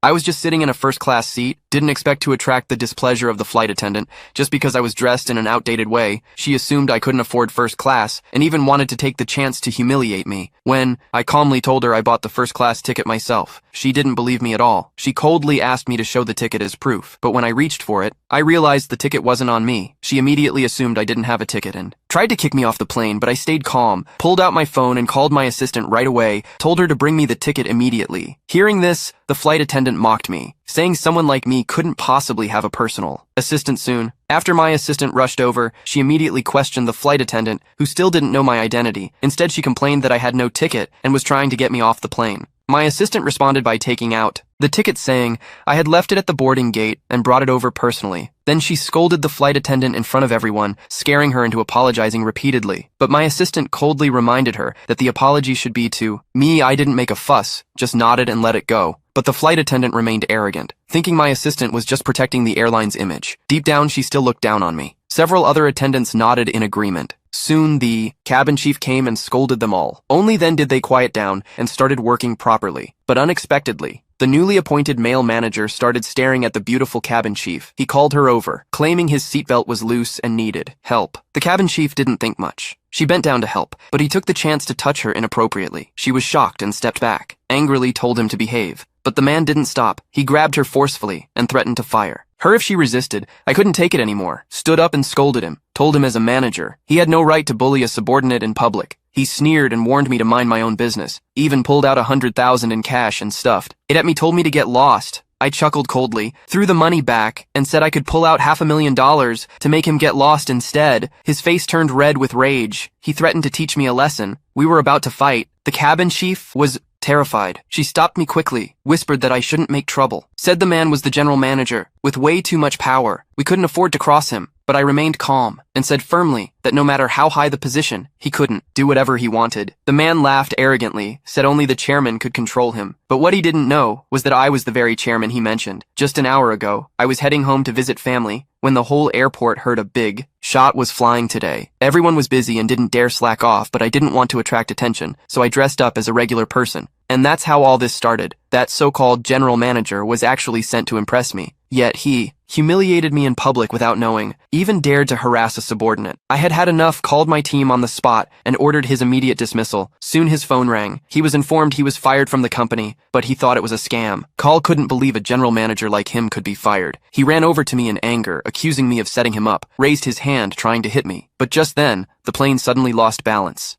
I was just sitting in a first-class seat, didn't expect to attract the displeasure of the flight attendant. Just because I was dressed in an outdated way, she assumed I couldn't afford first class, and even wanted to take the chance to humiliate me. When I calmly told her I bought the first-class ticket myself, she didn't believe me at all. She coldly asked me to show the ticket as proof, but when I reached for it, I realized the ticket wasn't on me. She immediately assumed I didn't have a ticket and tried to kick me off the plane, but I stayed calm, pulled out my phone and called my assistant right away, told her to bring me the ticket immediately. Hearing this, the flight attendant mocked me, saying someone like me couldn't possibly have a personal assistant soon. After my assistant rushed over, she immediately questioned the flight attendant, who still didn't know my identity. Instead, she complained that I had no ticket and was trying to get me off the plane. My assistant responded by taking out the ticket, saying I had left it at the boarding gate and brought it over personally. Then she scolded the flight attendant in front of everyone, scaring her into apologizing repeatedly. But my assistant coldly reminded her that the apology should be to me. I didn't make a fuss, just nodded and let it go. But the flight attendant remained arrogant, thinking my assistant was just protecting the airline's image. Deep down, she still looked down on me. Several other attendants nodded in agreement. Soon the cabin chief came and scolded them all. Only then did they quiet down and started working properly. But unexpectedly, the newly appointed male manager started staring at the beautiful cabin chief. He called her over, claiming his seatbelt was loose and needed help. The cabin chief didn't think much. She bent down to help, but he took the chance to touch her inappropriately. She was shocked and stepped back, angrily told him to behave. But the man didn't stop. He grabbed her forcefully and threatened to fire her if she resisted. I couldn't take it anymore. Stood up and scolded him. Told him as a manager, he had no right to bully a subordinate in public. He sneered and warned me to mind my own business. Even pulled out $100,000 in cash and stuffed it at me, told me to get lost. I chuckled coldly, threw the money back, and said I could pull out $500,000 to make him get lost instead. His face turned red with rage. He threatened to teach me a lesson. We were about to fight. The cabin chief was terrified. She stopped me quickly, whispered that I shouldn't make trouble. Said the man was the general manager, with way too much power. We couldn't afford to cross him. But I remained calm and said firmly that no matter how high the position, he couldn't do whatever he wanted. The man laughed arrogantly, said only the chairman could control him. But what he didn't know was that I was the very chairman he mentioned. Just an hour ago, I was heading home to visit family when the whole airport heard a big shot was flying today. Everyone was busy and didn't dare slack off, but I didn't want to attract attention, so I dressed up as a regular person. And that's how all this started. That so-called general manager was actually sent to impress me. Yet he humiliated me in public without knowing, even dared to harass a subordinate. I had had enough, called my team on the spot, and ordered his immediate dismissal. Soon his phone rang. He was informed he was fired from the company, but he thought it was a scam. Call couldn't believe a general manager like him could be fired. He ran over to me in anger, accusing me of setting him up, raised his hand trying to hit me. But just then, the plane suddenly lost balance.